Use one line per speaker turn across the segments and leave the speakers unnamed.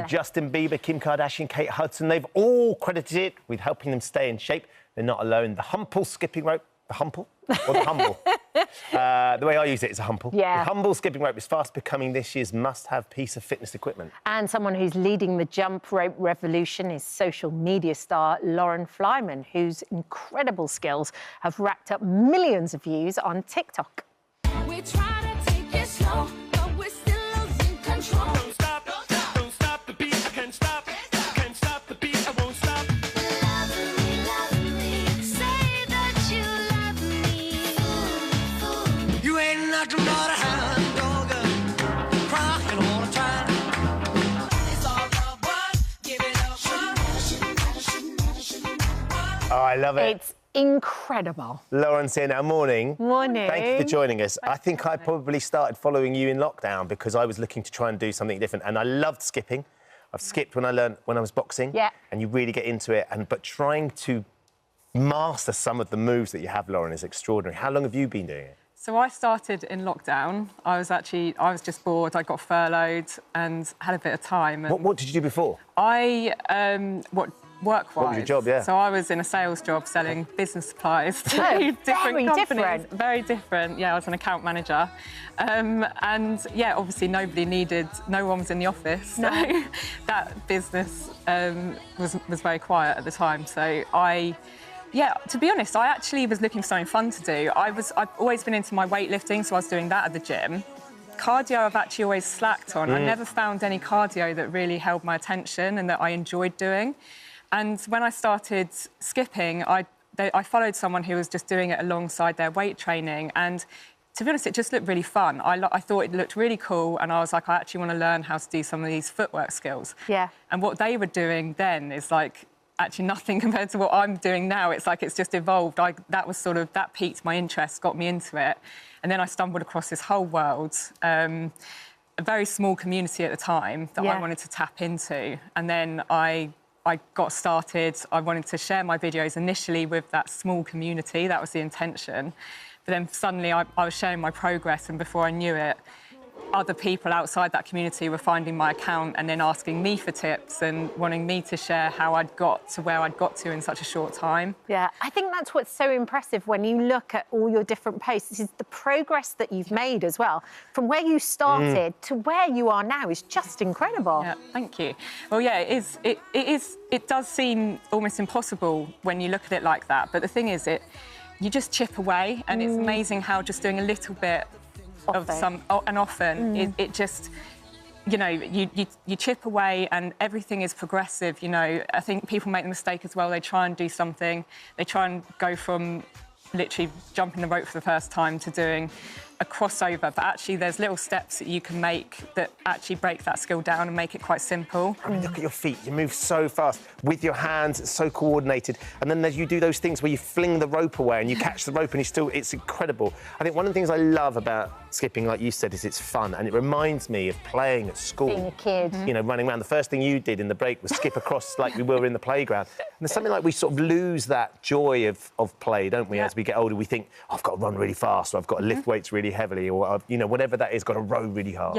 Justin Bieber, Kim Kardashian, Kate Hudson, they've all credited it with helping them stay in shape. They're not alone. The Humble skipping rope. The Humble? Or the Humble? The way I use it is a Humble.
Yeah.
The Humble skipping rope is fast becoming this year's must-have piece of fitness equipment.
And someone who's leading the jump rope revolution is social media star Lauren Flyman, whose incredible skills have racked up millions of views on TikTok.
We try to take it slow, but we're still losing control.
Don't stop, don't stop the beat, I can't stop the beat, I won't stop.
Love me, say that you love me.
You ain't nothing but a hound dog, crying all the time. It's all love, what? Give it up, what?
Oh, I love it.
It's incredible.
Lauren's here now. Morning.
Morning.
Thank you for joining us. I think I probably started following you in lockdown because I was looking to try and do something different, and I loved skipping. I've skipped when I was boxing.
Yeah.
And you really get into it, but trying to master some of the moves that you have, Lauren, is extraordinary. How long have you been doing it?
So I started in lockdown. I was just bored. I got furloughed and had a bit of time. And
What did you do before?
Work-wise.
What was your job, yeah?
So I was in a sales job selling business supplies to
very
different companies.
different.
Very different. Yeah, I was an account manager. And yeah, obviously no one was in the office.
No.
So that business was very quiet at the time. So yeah, to be honest, I actually was looking for something fun to do. I've always been into my weightlifting, so I was doing that at the gym. Cardio I've actually always slacked on. I never found any cardio that really held my attention and that I enjoyed doing. And when I started skipping, I followed someone who was just doing it alongside their weight training. And to be honest, it just looked really fun. I thought it looked really cool. And I was like, I actually want to learn how to do some of these footwork skills.
Yeah.
And what they were doing then is like actually nothing compared to what I'm doing now. It's like it's just evolved. That piqued my interest, got me into it. And then I stumbled across this whole world, a very small community at the time that I wanted to tap into. And then I got started. I wanted to share my videos initially with that small community. That was the intention. But then suddenly I was sharing my progress, and before I knew it, other people outside that community were finding my account and then asking me for tips and wanting me to share how I'd got to where I'd got to in such a short time.
Yeah, I think that's what's so impressive when you look at all your different posts, is the progress that you've made as well. From where you started to where you are now is just incredible.
Yeah, thank you. Well, yeah, it does seem almost impossible when you look at it like that. But the thing is, you just chip away, and it's amazing how just doing a little bit often it just, you know, you chip away and everything is progressive. You know, I think people make the mistake as well. They try and do something. They try and go from literally jumping the rope for the first time to doing a crossover, but actually there's little steps that you can make that actually break that skill down and make it quite simple.
I mean, look at your feet. You move so fast with your hands. It's so coordinated. And then you do those things where you fling the rope away and you catch the rope and it's incredible. I think one of the things I love about skipping, like you said, is it's fun. And it reminds me of playing at school.
Being a kid.
You know, running around. The first thing you did in the break was skip across like we were in the playground. And there's something like we sort of lose that joy of play, don't we?
Yeah.
As we get older, we think, oh, I've got to run really fast, or I've got to lift weights really heavily, or, you know, whatever that is, got to row really hard.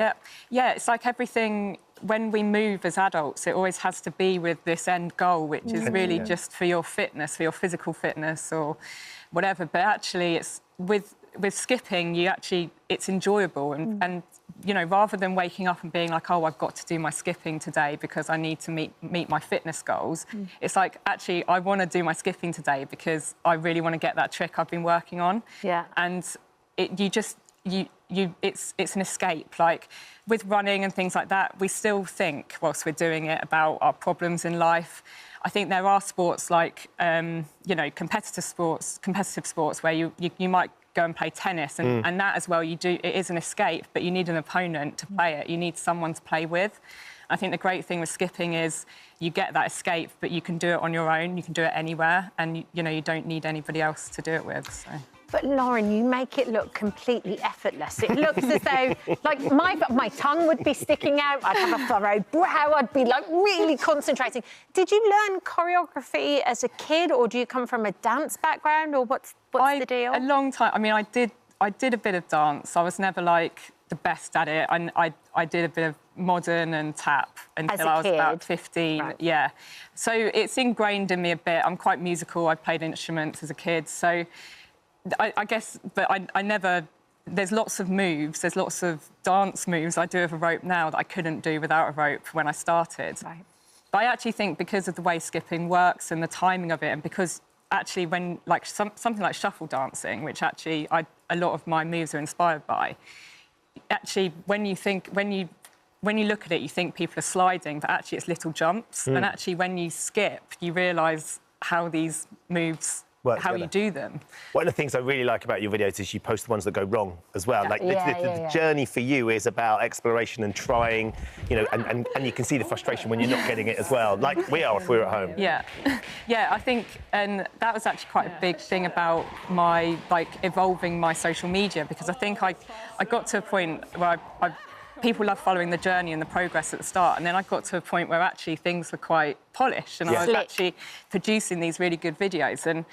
Yeah, it's like everything, when we move as adults, it always has to be with this end goal, which is really just for your fitness, for your physical fitness or whatever. But actually, it's with skipping, it's enjoyable. And, you know, rather than waking up and being like, oh, I've got to do my skipping today because I need to meet my fitness goals, it's like, actually, I want to do my skipping today because I really want to get that trick I've been working on.
Yeah.
And it's an escape. Like with running and things like that, we still think, whilst we're doing it, about our problems in life. I think there are sports like, you know, competitive sports where you might go and play tennis, and that as well, it is an escape, but you need an opponent to play it. You need someone to play with. I think the great thing with skipping is you get that escape, but you can do it on your own. You can do it anywhere, and you know, you don't need anybody else to do it with. So.
But Lauren, you make it look completely effortless. It looks as though, like, my tongue would be sticking out. I'd have a furrowed brow. I'd be, like, really concentrating. Did you learn choreography as a kid, or do you come from a dance background, or what's the deal?
A long time. I mean, I did a bit of dance. I was never, like, the best at it. And I did a bit of modern and tap until
a
I was about
kid.
15.
Right.
Yeah. So it's ingrained in me a bit. I'm quite musical. I played instruments as a kid. So I guess, but I never... There's lots of moves, there's lots of dance moves I do with a rope now that I couldn't do without a rope when I started.
Right.
But I actually think because of the way skipping works and the timing of it, and because actually when, like, something like shuffle dancing, which actually a lot of my moves are inspired by, actually when you look at it, you think people are sliding, but actually it's little jumps. And actually when you skip, you realise how these moves, how you do them.
One of the things I really like about your videos is you post the ones that go wrong as well. Like
Yeah,
the journey for you is about exploration and trying, you know, and you can see the frustration when you're not getting it as well, like we are if we're at home.
Yeah, yeah, I think, and that was actually quite a big thing about my, like, evolving my social media, because I think I got to a point where people love following the journey and the progress at the start, and then I got to a point where actually things were quite polished, and I was actually producing these really good videos, and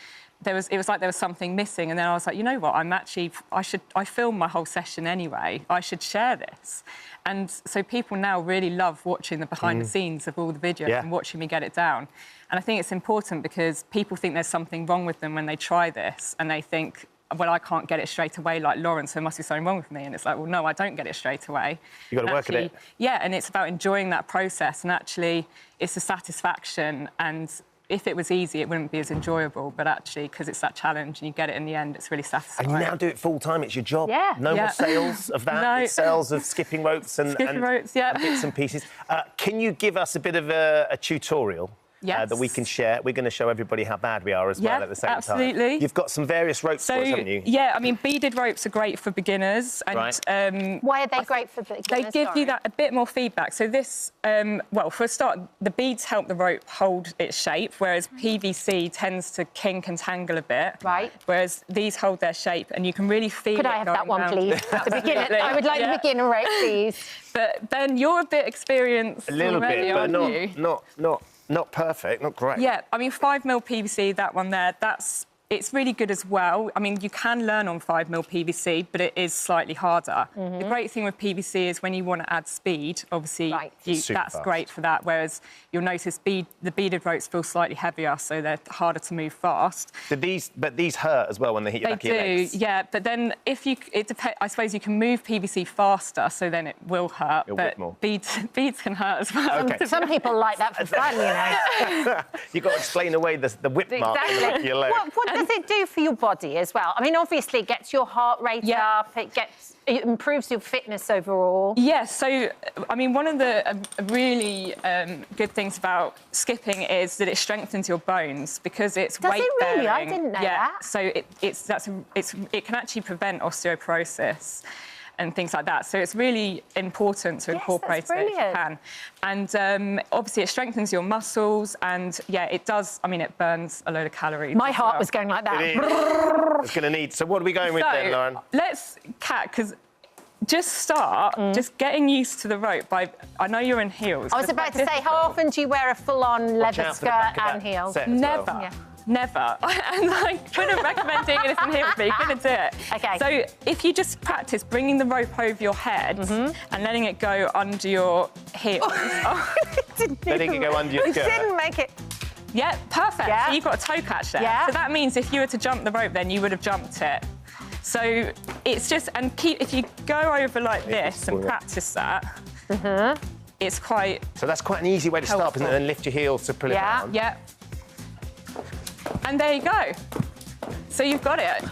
it was like there was something missing, and then I was like, you know what, I filmed my whole session anyway, I should share this. And so people now really love watching the behind the scenes of all the videos and watching me get it down. And I think it's important because people think there's something wrong with them when they try this, and they think, well, I can't get it straight away like Lauren, so there must be something wrong with me. And it's like, well, no, I don't get it straight away.
You've got to work at it.
Yeah, and it's about enjoying that process, and actually it's a satisfaction, and if it was easy, it wouldn't be as enjoyable, but actually, because it's that challenge and you get it in the end, it's really satisfying.
And you now do it full time, it's your job.
Yeah.
No more sales of that,
No.
it's sales of skipping ropes and
ropes,
bits and pieces. Can you give us a bit of a tutorial?
Yes.
That we can share. We're going to show everybody how bad we are as well at the same time.
Absolutely.
You've got some various ropes for us, haven't you?
Yeah, I mean, beaded ropes are great for beginners. And,
Why are they great for beginners?
They give you that a bit more feedback. So this, well, for a start, the beads help the rope hold its shape, whereas PVC tends to kink and tangle a bit.
Right.
Whereas these hold their shape, and you can really feel
Could
it
I have that
going
one,
round.
please? The beginner, I would like the beginner rope, please.
But Ben, you're a bit experienced
A little
already,
bit, but
aren't you?
not perfect, not great.
Yeah, I mean, 5mm PVC, that one there, it's really good as well. I mean, you can learn on 5mm PVC, but it is slightly harder. The great thing with PVC is when you want to add speed, obviously, that's
fast.
great for that, whereas you'll notice the beaded ropes feel slightly heavier, so they're harder to move fast.
But these hurt as well when they hit your back of your legs.
Yeah, but then I suppose you can move PVC faster, so then it will hurt,
It'll
but
whip more.
beads can hurt as well.
Okay.
Some people like that for fun, you know.
You've got to explain away the whip mark on the back of your leg.
What does it do for your body as well? I mean, obviously, it gets your heart rate up. It improves your fitness overall.
Yeah, so, I mean, one of the really good things about skipping is that it strengthens your bones because it's weight-bearing.
Does it really? I didn't know that.
So it can actually prevent osteoporosis and things like that. So it's really important to incorporate it if you can. And obviously it strengthens your muscles, and yeah, it does, I mean, it burns a load of calories.
My heart was going like that.
It's going to need... So what are we going with then, Lauren?
Let's, Kat, because just start just getting used to the rope by... I know you're in heels.
I was about to say, how often do you wear a full-on
Watch
leather
out for the back
skirt
of
and
that
heels?
set as well.
Never.
Yeah.
Never. And I couldn't recommend doing this in heels, but you're going to do it.
Okay.
So if you just practice bringing the rope over your head and letting it go under your heels.
Letting it go under your skirt.
Didn't make it.
Yeah, perfect.
Yeah.
So you've got a toe catch there.
Yeah.
So that means if you were to jump the rope, then you would have jumped it. So it's just, and if you go over like this and practice that, it's quite...
So that's quite an easy way to start, isn't it? Then lift your heels to pull it down.
Yeah. And there you go. So you've got it.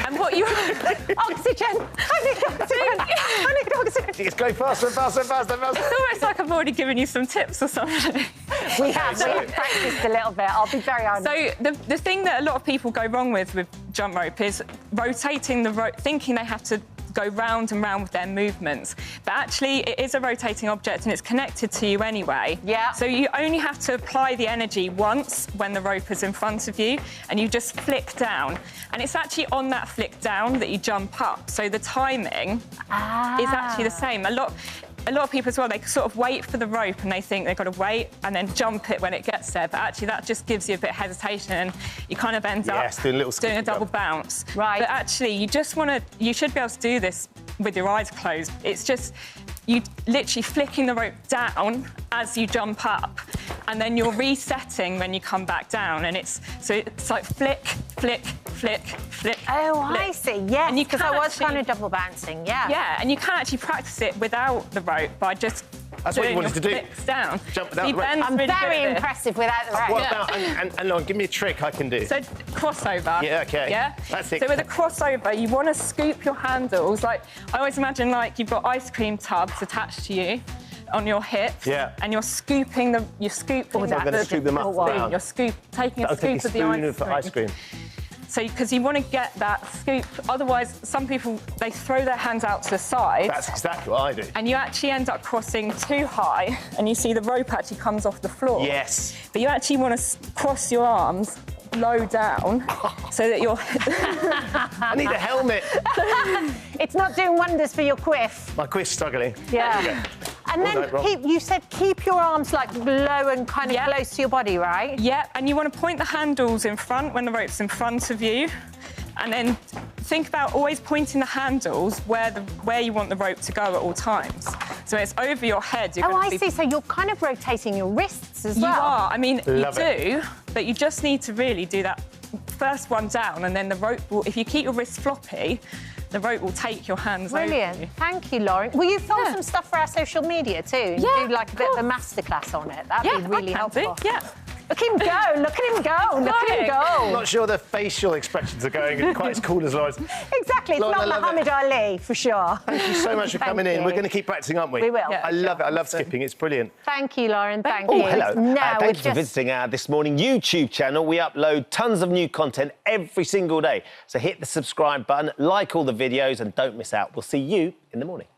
And what you...
Oxygen! I need oxygen! I need oxygen!
It's going faster and faster and faster and faster.
It's almost like I've already given you some tips or something.
We have practiced a little bit, I'll be very honest.
So the thing that a lot of people go wrong with jump rope is rotating the rope, thinking they have to go round and round with their movements. But actually, it is a rotating object and it's connected to you anyway.
Yeah.
So you only have to apply the energy once when the rope is in front of you, and you just flick down. And it's actually on that flick down that you jump up. So the timing is actually the same. A lot of people as well, they sort of wait for the rope and they think they've got to wait and then jump it when it gets there. But actually, that just gives you a bit of hesitation and you kind of end up doing a double bounce.
Right.
But actually, you should be able to do this with your eyes closed. It's just, you literally flicking the rope down as you jump up, and then you're resetting when you come back down, and it's like flick, flick, flick, flick.
Oh,
flick.
I see. Yes,
And you
because
can
I was
actually-
kind of double bouncing. Yeah.
Yeah, and you can actually practice it without the rope by just
That's what you
doing
wanted
your
to do.
flicks down.
Jump without
He
the rope.
bends
I'm
really good
very
at it.
impressive without the rope.
What
Yeah.
about, and Lauren, give me a trick I can do.
So crossover.
Yeah, okay.
Yeah.
That's it.
So with a crossover, you want to scoop your handles. Like I always imagine, like you've got ice cream tubs attached to you on your hips.
Yeah.
And you're scooping them. You're scooping.
I'm gonna scoop them up down.
You're taking a
I'll take
scoop
a
of the
spoon
ice
of
cream.
ice cream.
So, because you want to get that scoop, otherwise, some people they throw their hands out to the side.
That's exactly what I do.
And you actually end up crossing too high, and you see the rope actually comes off the floor.
Yes.
But you actually want to cross your arms low down so that you're.
I need a helmet.
It's not doing wonders for your quiff.
My quiff's struggling.
Yeah. And
Well
then
done, Rob.
you said keep your arms like low and kind of
Yeah.
close to your body, right?
Yeah, and you want to point the handles in front when the rope's in front of you. And then think about always pointing the handles where you want the rope to go at all times. So it's over your head. You're
Oh,
gonna
I
be-
see. So you're kind of rotating your wrists as
You
well.
are. I mean,
Love
you
it.
do, but you just need to really do that first one down, and then the rope will, if you keep your wrists floppy, the rope will take your hands over you.
Brilliant. Thank you, Lauren. Will you film
Yeah.
some stuff for our social media too? And
Yeah,
do like a bit of a
cool.
masterclass on it. That'd
Yeah,
be really
I can
helpful.
do. Yeah.
Look at him go. Look at him go. Look at him
I'm
go.
not sure the facial expressions are going quite as cool as Lauren's.
Exactly. It's
Lauren, I
not
love
Muhammad Ali for sure.
Thank you so much for
Thank
coming in.
you.
We're going to keep practicing, aren't we?
We will.
Yeah.
I love it. I love
Awesome.
skipping. It's brilliant.
Thank you, Lauren. Thank
Oh,
you.
hello.
Now
Thank
we're
you for
just
visiting our This Morning YouTube channel. We upload tons of new content every single day. So hit the subscribe button, like all the videos, and don't miss out. We'll see you in the morning.